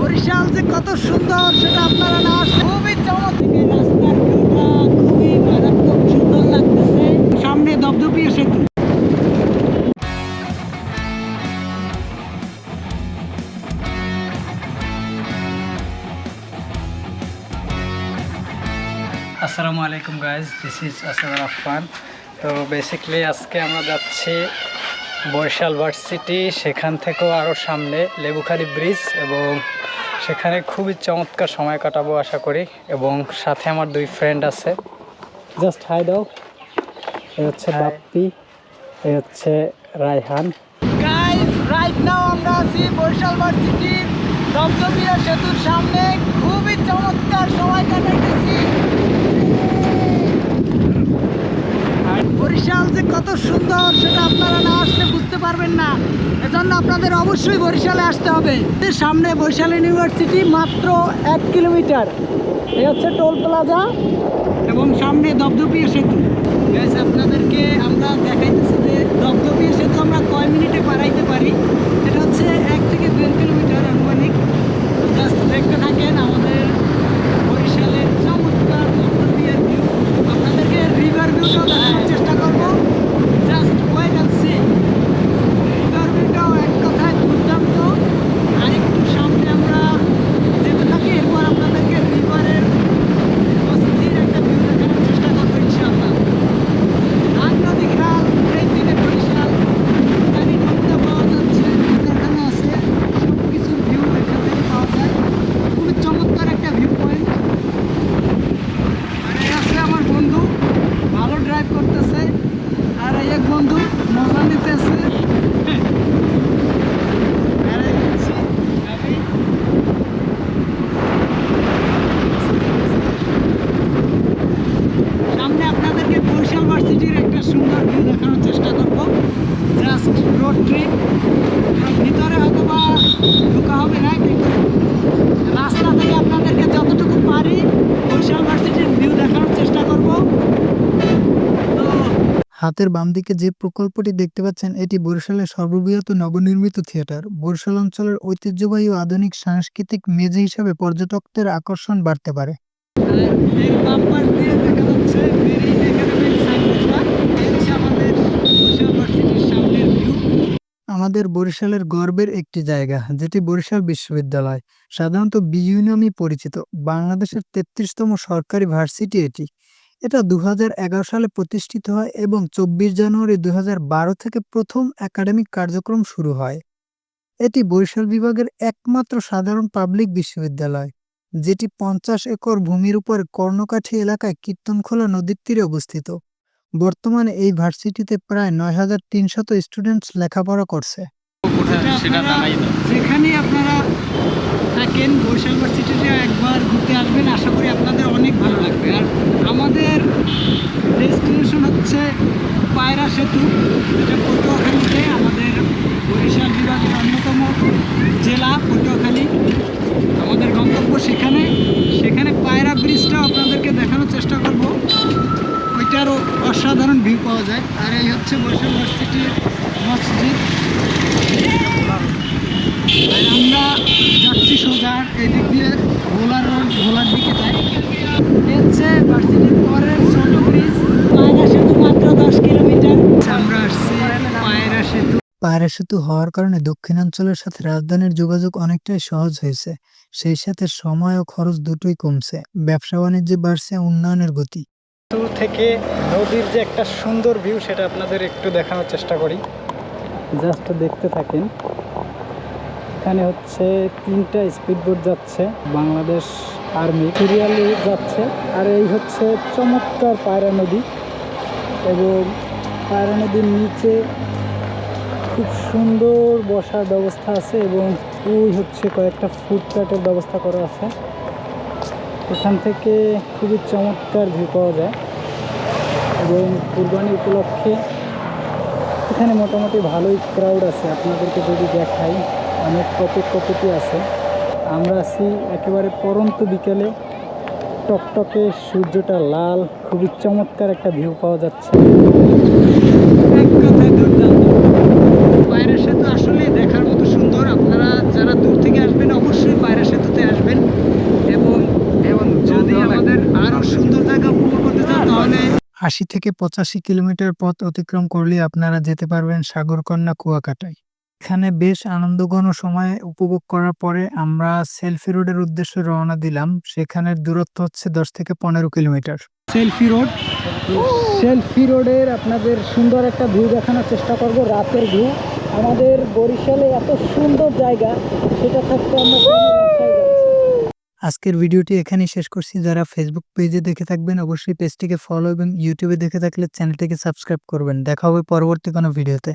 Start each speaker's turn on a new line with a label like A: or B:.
A: বরিশাল যে কত সুন্দর সেটা আপনারা না আসলে খুবই চমৎকার। রাস্তার ভিউটা খুবই মারাত্মক সুন্দর লাগতেছে। সামনে দপদপিয়া সেতু। আসসালামু আলাইকুম guys, this is Asad Affan. তো বেসিক্যালি আজকে আমরা যাচ্ছি বরিশাল ভার্সিটি, সেখান থেকেও আরও সামনে লেবুখালী ব্রিজ, এবং সেখানে খুবই চমৎকার সময় কাটাবো আশা করি। এবং সাথে আমার দুই ফ্রেন্ড আছে, জাস্ট হাই দাও। এই হচ্ছে বাপ্পি, এই হচ্ছে রায়হান। গাইজ রাইট নাও আমরা আছি বরিশাল ভার্সিটির দপদপিয়া সেতুর সামনে। খুবই চমৎকার সময় কাটাইতেছি। বরিশাল যে কত সুন্দর সেটা আপনারা না আসলে বুঝতে পারবেন না, এজন্য আপনাদের অবশ্যই বরিশালে আসতে হবে। সামনে বরিশাল ইউনিভার্সিটি, মাত্র 1 কিলোমিটার। এই হচ্ছে টোল প্লাজা এবং সামনে দপদপিয়া সেতু। আপনাদেরকে আমরা দেখাইতেছি যে দপদপিয়া সেতু আমরা কয় মিনিটে পারাইতে পারি। এটা হচ্ছে 1 থেকে 1.5 কিলোমিটার আনুমানিক। জাস্ট দেখতে থাকেন আমাদের বরিশালের চমৎকার দপদপিয়ার ভিউ। আপনাদেরকে রিভার ভিউটাও দেখানোর চেষ্টা করবো। Just wait and see. River ভিউটাও এক কথায় দুর্দান্ত। আর একটু সামনে আমরা যেতে থাকি, এরপর আপনাদেরকে রিভারের অস্থির একটা ভিউ দেখানোর চেষ্টা করবো ইনশাআল্লাহ। নাগ নদী খাল, ট্রেন থেকে বরিশাল, পানি ঢুকতে পাওয়া যাচ্ছে, এখানে আছে সব কিছুর ভিউ এখান থেকে পাওয়া যায়। খুবই চমৎকার একটা ভিউ পয়েন্ট। আর এই আছে আমার বন্ধু, ভালো ড্রাইভ করতেছে। আর এই এক বন্ধু মজা নিতেছে। সামনে আপনাদেরকে বরিশাল ভার্সিটির একটা সুন্দর ভিউ দেখানোর চেষ্টা করব। Just road trip. ভিতরে হয়তো বা ঢোকা হবে না, কিন্তু রাস্তা থেকে আপনাদেরকে যতটুকু পারি বরিশাল ভার্সিটির ভিউ দেখানোর চেষ্টা করব। তো হাতের বাম দিকে যে প্রকল্পটি দেখতে পাচ্ছেন, এটি বরিশালের সর্ববৃহৎ নবনির্মিত থিয়েটার। বরিশাল অঞ্চলের ঐতিহ্যবাহী ও আধুনিক সাংস্কৃতিক মেঝে হিসাবে পর্যটকদের আকর্ষণ বাড়তে পারে। আমাদের বরিশালের গর্বের একটি জায়গা, যেটি বরিশাল বিশ্ববিদ্যালয়, সাধারণত বিইউ নামে পরিচিত। বাংলাদেশের 33তম সরকারি ভার্সিটি এটি। এটা 2011 সালে প্রতিষ্ঠিত হয় এবং 24 জানুয়ারি 2012 থেকে প্রথম একাডেমিক কার্যক্রম শুরু হয়। এটি বরিশাল বিভাগের একমাত্র সাধারণ পাবলিক বিশ্ববিদ্যালয়, যেটি 50 একর ভূমির উপর কর্ণকাঠি এলাকায় কীর্তনখোলা নদীর তীরে অবস্থিত। বর্তমানে এই ভার্সিটিতে প্রায় 9300 স্টুডেন্টস লেখাপড়া করছে। যেখানে আপনারা থাকেন বরিশাল ভার্সিটিতে একবার ঘুরতে আসবেন, আশা করি আপনাদের অনেক ভালো লাগবে। আর আমাদের ডেস্টিনেশন হচ্ছে পায়রা সেতু, যেটা পটুয়াখালীতে। আমাদের বরিশাল বিভাগের অন্যতম জেলা পটুয়াখালী, আমাদের গন্তব্য সেখানে। সেখানে পায়রা ব্রিজটাও আপনাদেরকে দেখানোর চেষ্টা করব। ওইটারও অসাধারণ ভিউ পাওয়া যায়। আর এই হচ্ছে বরিশাল ভার্সিটির মসজিদ। আর আমরা যাচ্ছি সোজা এই দিক দিয়ে ভোলার রোড, ভোলার দিকে যাই। এই হচ্ছে ভার্সিটির পরের ছোট ব্রিজ, পায়রা সেতু, মাত্র 10 কিলোমিটার। আমরা আসছি পায়রা সেতু। পায়রা সেতু হওয়ার কারণে দক্ষিণাঞ্চলের সাথে রাজধানীর যোগাযোগ অনেকটাই সহজ হয়েছে। সেই সাথে সময় ও খরচ দুটোই কমছে। ব্যবসা বাণিজ্যে বাড়ছে উন্নয়নের গতি। দূর থেকে নদীর যে একটা সুন্দর ভিউ, সেটা আপনাদের একটু দেখানোর চেষ্টা করি। জাস্ট দেখতে থাকেন। এখানে হচ্ছে 3টা স্পিডবোট যাচ্ছে, বাংলাদেশ আর্মি সিরিয়ালি যাচ্ছে। আর এই হচ্ছে চমৎকার পায়রা নদী, এবং পায়রা নদীর নিচে খুব সুন্দর বসার ব্যবস্থা আছে, এবং ওই হচ্ছে কয়েকটা ফুটপাতের ব্যবস্থা করা আছে। এখান থেকে খুবই চমৎকার ভিউ পাওয়া যায়। এবং কুরবানি উপলক্ষে এখানে মোটামুটি ভালোই ক্রাউড আছে। আপনাদেরকে যদি দেখাই, অনেক কপি আছে। আমরা আছি একেবারে পরন্ত বিকেলে, টকটকে সূর্যটা লাল, খুবই চমৎকার একটা ভিউ পাওয়া যাচ্ছে। এক কথায় দুর্দান্ত। পায়রা সেতু আসলে দেখার মতো সুন্দর। আপনারা যারা দূর থেকে আসবেন অবশ্যই পায়রা সেতু 80 থেকে 85 কিলোমিটার পথ অতিক্রম করলে আপনারা যেতে পারবেন সাগরকন্যা কুয়াকাটায়। এখানে বেশ আনন্দঘন সময় উপভোগ করার পরে আমরা সেলফি রোডের উদ্দেশ্যে রওনা দিলাম। সেখানের দূরত্ব হচ্ছে 10 থেকে 15 কিলোমিটার। সেলফি রোড, সেলফি রোডের আপনাদের সুন্দর একটা ভিউ দেখানোর চেষ্টা করব, রাতের ভিউ। আমাদের বরিশালে এত সুন্দর জায়গা, সেটা থাকতে আমরা কেন রাস্তায় যাচ্ছি। আজকের ভিডিওটি এখানেই শেষ করছি। যারা ফেসবুক পেজে দেখে থাকবেন অবশ্যই পেজটিকে ফলো এবং ইউটিউবে দেখে থাকলে চ্যানেলটিকে সাবস্ক্রাইব করবেন। দেখা হবে পরবর্তী কোনো ভিডিওতে।